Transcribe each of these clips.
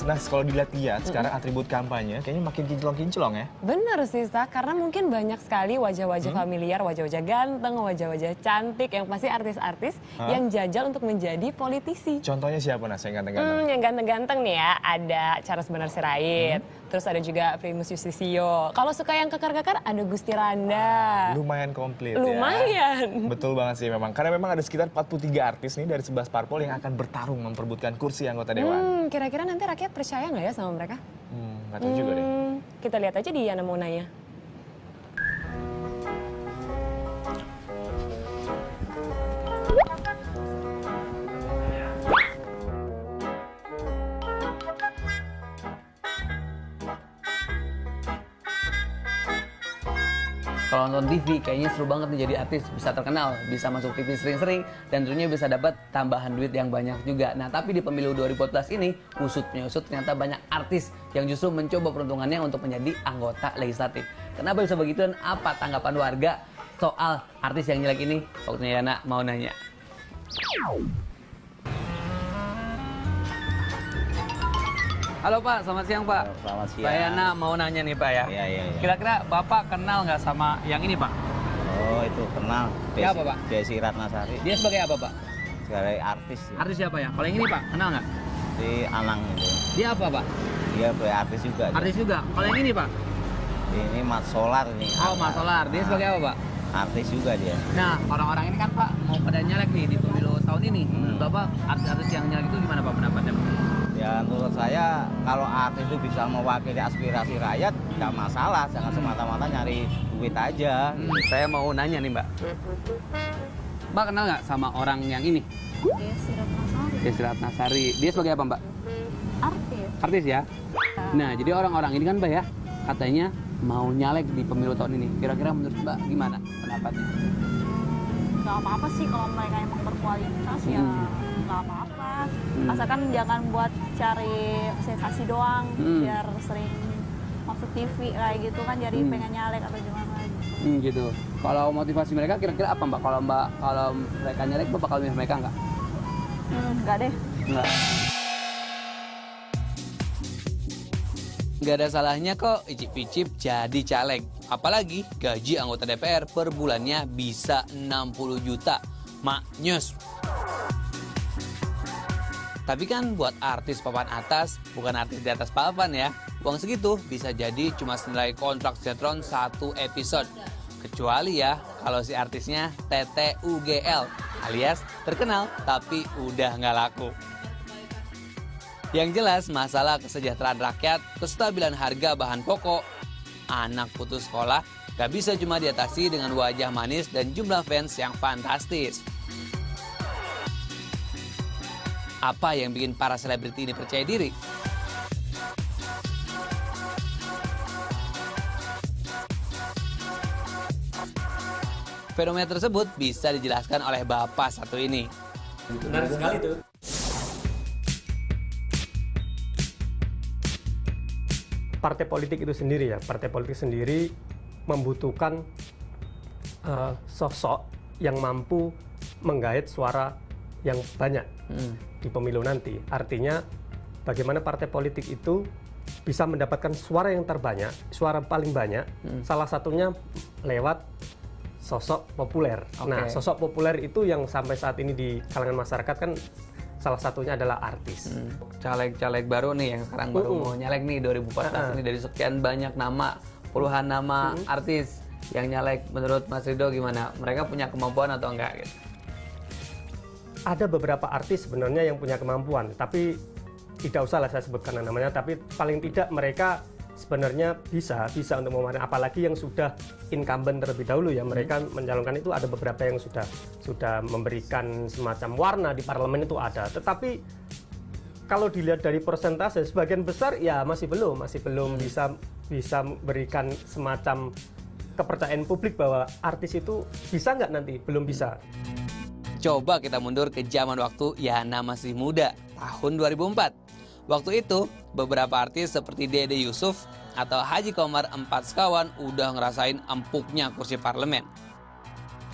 Nah, kalau dilihat-lihat sekarang atribut kampanye kayaknya makin kinclong-kinclong ya. Bener sih, Sa, karena mungkin banyak sekali wajah-wajah familiar, wajah-wajah ganteng, wajah-wajah cantik, yang pasti artis-artis yang jajal untuk menjadi politisi. Contohnya siapa, Nas, yang ganteng-ganteng? Yang ganteng-ganteng nih ya, ada Charles Bonar Sirait, terus ada juga Primus Yustisio. Kalau suka yang kekar-kekar, ada Gusti Randa. Lumayan komplit ya. Lumayan. Betul banget sih memang. Karena memang ada sekitar 43 artis nih dari 11 parpol yang akan bertarung memperebutkan kursi anggota dewan. Kira-kira nanti rakyat percaya nggak ya sama mereka? Nggak tahu juga deh. Kita lihat aja di Yana Maunanya. Kalau nonton TV kayaknya seru banget nih jadi artis, bisa terkenal, bisa masuk TV sering-sering, dan tentunya bisa dapat tambahan duit yang banyak juga. Nah, tapi di pemilu 2014 ini, usut ternyata banyak artis yang justru mencoba peruntungannya untuk menjadi anggota legislatif. Kenapa bisa begitu dan apa tanggapan warga soal artis yang jelek ini? Waktunya Yana mau nanya. Halo Pak, selamat siang Pak. Selamat siang. Pak Yana mau nanya nih Pak ya. Iya. Kira-kira Bapak kenal nggak sama yang ini Pak? Oh, itu kenal. Dia apa, Pak? Desi Ratnasari. Dia sebagai apa Pak? Sebagai artis. Artis siapa ya? Kalau yang ini Pak, kenal nggak? Di Anang itu. Dia apa Pak? Dia sebagai artis juga. dia. Artis juga. Kalau yang ini Pak? Ini Mat Solar ini. Oh, Mas Solar. Dia sebagai apa Pak? Artis juga dia. Nah, orang-orang ini kan Pak mau pada nyalek nih di pemilu tahun ini. Menurut Bapak, artis-artis yang nyalek itu gimana Pak pendapatnya? Ya menurut saya kalau artis itu bisa mewakili aspirasi rakyat nggak masalah. Jangan semata-mata nyari duit aja. Saya mau nanya nih Mbak. Mbak kenal nggak sama orang yang ini? Desi Ratnasari. Dia sebagai apa Mbak? Artis. Artis ya? Nah, jadi orang-orang ini kan Mbak ya, katanya mau nyalek di pemilu tahun ini. Kira-kira menurut Mbak gimana pendapatnya? Gak apa-apa sih kalau mereka emang berkualitas ya gak apa-apa. Asalkan jangan buat cari sensasi doang biar sering masuk TV kayak gitu kan jadi pengen nyalek atau gimana gitu. Gitu. Kalau motivasi mereka kira-kira apa Mbak? Kalau mereka nyalek Mbak bakal milih mereka nggak? Enggak deh. Nggak. Nggak ada salahnya kok icip-icip jadi caleg. Apalagi gaji anggota DPR per bulannya bisa 60 juta. Maknyus. Tapi kan buat artis papan atas, bukan artis di atas papan ya. Uang segitu bisa jadi cuma senilai kontrak sinetron 1 episode. Kecuali ya kalau si artisnya TTUGL alias terkenal tapi udah nggak laku. Yang jelas masalah kesejahteraan rakyat, kestabilan harga bahan pokok, anak putus sekolah gak bisa cuma diatasi dengan wajah manis dan jumlah fans yang fantastis. Apa yang bikin para selebriti ini percaya diri? Fenomena tersebut bisa dijelaskan oleh bapak satu ini. Benar sekali tuh. Partai politik itu sendiri ya, partai politik sendiri membutuhkan sosok yang mampu menggait suara yang banyak di pemilu nanti. Artinya bagaimana partai politik itu bisa mendapatkan suara yang terbanyak, suara paling banyak, salah satunya lewat sosok populer. Nah, sosok populer itu yang sampai saat ini di kalangan masyarakat kan salah satunya adalah artis. Caleg-caleg baru nih yang sekarang baru mau nyalek nih 2014 ini dari sekian banyak nama, puluhan nama artis yang nyalek. Menurut Mas Rido gimana? Mereka punya kemampuan atau enggak gitu? Ada beberapa artis sebenarnya yang punya kemampuan, tapi tidak usah lah saya sebutkan namanya, tapi paling tidak mereka sebenarnya bisa untuk memerankan, apalagi yang sudah incumbent terlebih dahulu ya, mereka mencalonkan itu ada beberapa yang sudah memberikan semacam warna di parlemen itu ada. Tetapi kalau dilihat dari persentase sebagian besar ya masih belum bisa memberikan semacam kepercayaan publik bahwa artis itu bisa nggak nanti, belum bisa. Coba kita mundur ke zaman waktu Yana masih muda, tahun 2004. Waktu itu, beberapa artis seperti Dede Yusuf atau Haji Komar 4 sekawan udah ngerasain empuknya kursi parlemen.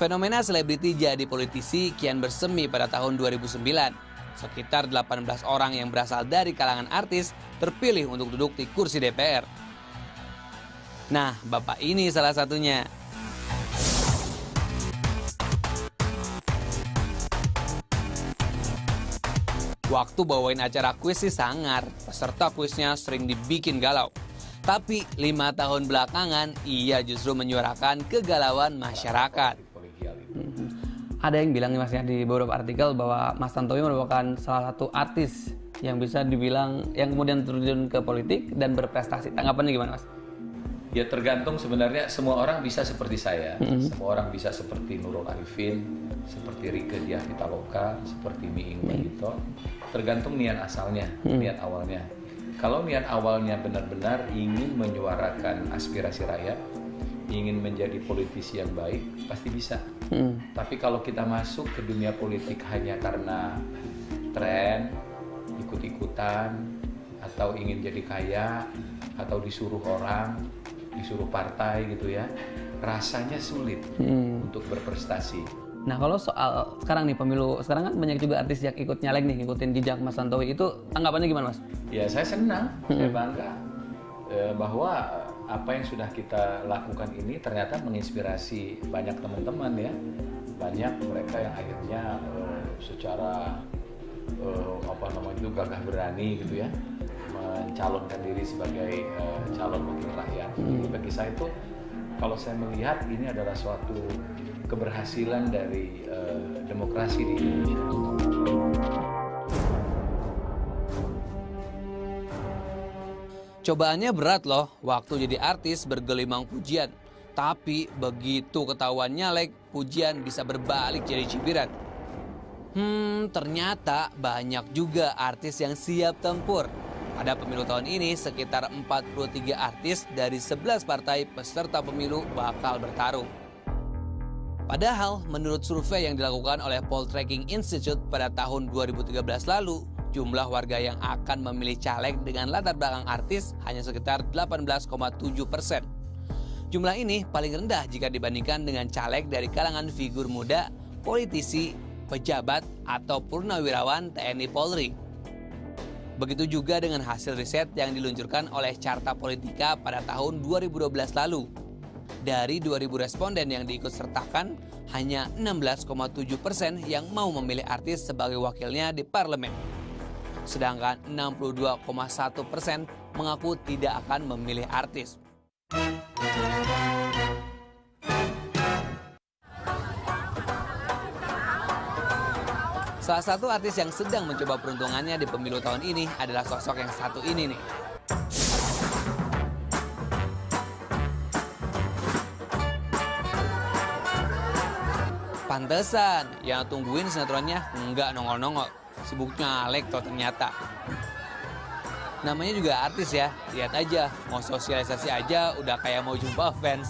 Fenomena selebriti jadi politisi kian bersemi pada tahun 2009. sekitar 18 orang yang berasal dari kalangan artis terpilih untuk duduk di kursi DPR. Nah, Bapak ini salah satunya. Waktu bawain acara kuis sih sangar, peserta kuisnya sering dibikin galau. Tapi 5 tahun belakangan, ia justru menyuarakan kegalauan masyarakat. Ada yang bilang nih Mas ya di beberapa artikel bahwa Mas Tantowi merupakan salah satu artis yang bisa dibilang yang kemudian terjun ke politik dan berprestasi. Tanggapannya gimana Mas? Ya tergantung sebenarnya, semua orang bisa seperti saya, semua orang bisa seperti Nurul Arifin, seperti Rieke Diah Pitaloka, seperti Mi Ing Magito. Tergantung niat asalnya, niat awalnya. Kalau niat awalnya benar-benar ingin menyuarakan aspirasi rakyat, ingin menjadi politisi yang baik, pasti bisa. Tapi kalau kita masuk ke dunia politik hanya karena tren, ikut-ikutan, atau ingin jadi kaya, atau disuruh orang, disuruh partai gitu ya, rasanya sulit untuk berprestasi. Nah kalau soal sekarang nih pemilu, sekarang kan banyak juga artis yang ikut nyalek nih, ngikutin jejak Mas Tantowi, itu tanggapannya gimana Mas? Ya saya senang, saya bangga bahwa apa yang sudah kita lakukan ini ternyata menginspirasi banyak teman-teman ya, banyak mereka yang akhirnya secara gagah berani gitu ya, mencalonkan diri sebagai calon wakil rakyat. Jadi bagi saya itu, kalau saya melihat ini adalah suatu keberhasilan dari demokrasi di Indonesia. Cobaannya berat loh, waktu jadi artis bergelimang pujian. Tapi begitu ketahuan nyalek, pujian bisa berbalik jadi cibiran. Ternyata banyak juga artis yang siap tempur. Pada pemilu tahun ini, sekitar 43 artis dari 11 partai peserta pemilu bakal bertarung. Padahal, menurut survei yang dilakukan oleh Poltreking Institute pada tahun 2013 lalu, jumlah warga yang akan memilih caleg dengan latar belakang artis hanya sekitar 18,7%. Jumlah ini paling rendah jika dibandingkan dengan caleg dari kalangan figur muda, politisi, pejabat, atau purnawirawan TNI Polri. Begitu juga dengan hasil riset yang diluncurkan oleh Carta Politika pada tahun 2012 lalu. Dari 2.000 responden yang diikutsertakan, hanya 16,7% yang mau memilih artis sebagai wakilnya di parlemen. Sedangkan 62,1% mengaku tidak akan memilih artis. Salah satu artis yang sedang mencoba peruntungannya di pemilu tahun ini adalah sosok yang satu ini nih. Pantesan, yang tungguin sinetronnya nggak nongol-nongol. Sibuk nyalek toh ternyata. Namanya juga artis ya, lihat aja, mau sosialisasi aja udah kayak mau jumpa fans.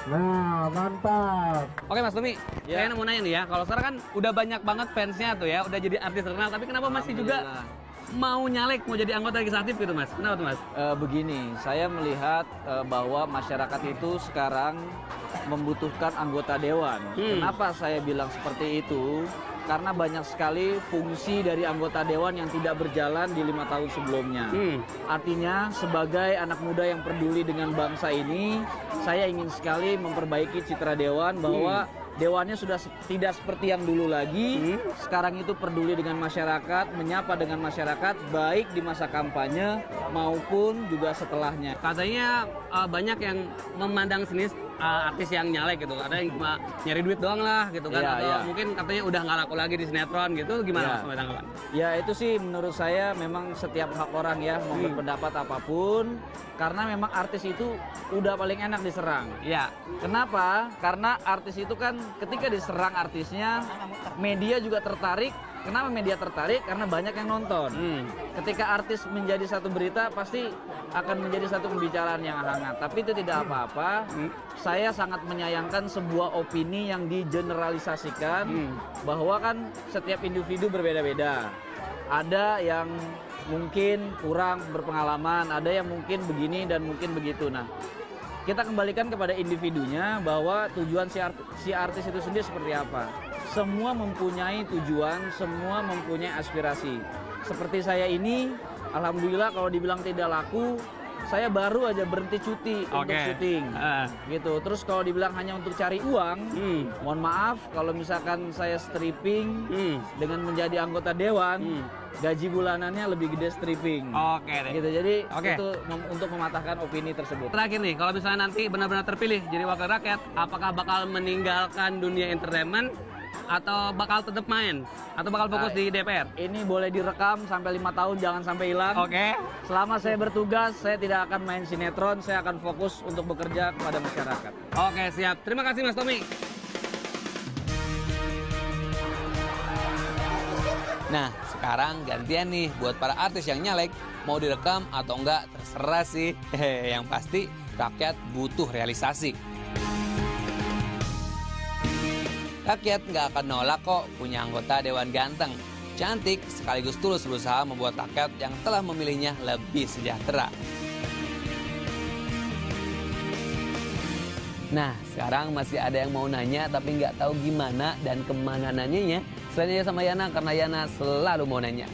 Nah, mantap. Oke Mas Tommy, saya mau nanya nih ya, kalau sekarang kan udah banyak banget fansnya tuh ya, udah jadi artis terkenal, tapi kenapa masih juga mau nyalek, mau jadi anggota legislatif gitu Mas? Kenapa tuh Mas? Begini, saya melihat bahwa masyarakat itu sekarang membutuhkan anggota dewan. Kenapa saya bilang seperti itu? Karena banyak sekali fungsi dari anggota dewan yang tidak berjalan di 5 tahun sebelumnya. Artinya sebagai anak muda yang peduli dengan bangsa ini, saya ingin sekali memperbaiki citra dewan bahwa dewannya sudah tidak seperti yang dulu lagi. Sekarang itu peduli dengan masyarakat, menyapa dengan masyarakat baik di masa kampanye maupun juga setelahnya. Katanya banyak yang memandang sinis artis yang nyalek gitu, ada yang cuma nyari duit doang lah gitu kan, atau mungkin katanya udah nggak laku lagi di sinetron gitu, gimana Mas tanggapan? Ya itu sih menurut saya memang setiap hak orang ya mau berpendapat apapun, karena memang artis itu udah paling enak diserang. Ya. Kenapa? Karena artis itu kan ketika diserang artisnya, media juga tertarik. Kenapa media tertarik? Karena banyak yang nonton. Ketika artis menjadi satu berita, pasti akan menjadi satu pembicaraan yang hangat. Tapi itu tidak apa-apa. Saya sangat menyayangkan sebuah opini yang digeneralisasikan, bahwa kan setiap individu berbeda-beda. Ada yang mungkin kurang berpengalaman, ada yang mungkin begini dan mungkin begitu. Nah, kita kembalikan kepada individunya bahwa tujuan si artis itu sendiri seperti apa. semua mempunyai tujuan, semua mempunyai aspirasi. Seperti saya ini, alhamdulillah kalau dibilang tidak laku, saya baru aja berhenti cuti untuk syuting. Gitu. Terus kalau dibilang hanya untuk cari uang, mohon maaf kalau misalkan saya stripping dengan menjadi anggota dewan, gaji bulanannya lebih gede stripping. Oke deh. Gitu. Jadi Oke. itu untuk mematahkan opini tersebut. Terakhir nih, kalau misalnya nanti benar-benar terpilih jadi wakil rakyat, apakah bakal meninggalkan dunia entertainment atau bakal tetap main atau bakal fokus di DPR? Ini boleh direkam sampai 5 tahun, jangan sampai hilang. Oke. Selama saya bertugas, saya tidak akan main sinetron, saya akan fokus untuk bekerja kepada masyarakat. Oke, siap. Terima kasih Mas Tommy. Nah, sekarang gantian nih buat para artis yang nyalek, mau direkam atau enggak terserah sih. Yang pasti rakyat butuh realisasi. Rakyat nggak akan nolak kok punya anggota dewan ganteng, cantik, sekaligus tulus berusaha membuat rakyat yang telah memilihnya lebih sejahtera. Nah, sekarang masih ada yang mau nanya tapi nggak tahu gimana dan kemana nanyanya. Selain aja sama Yana, karena Yana selalu mau nanya.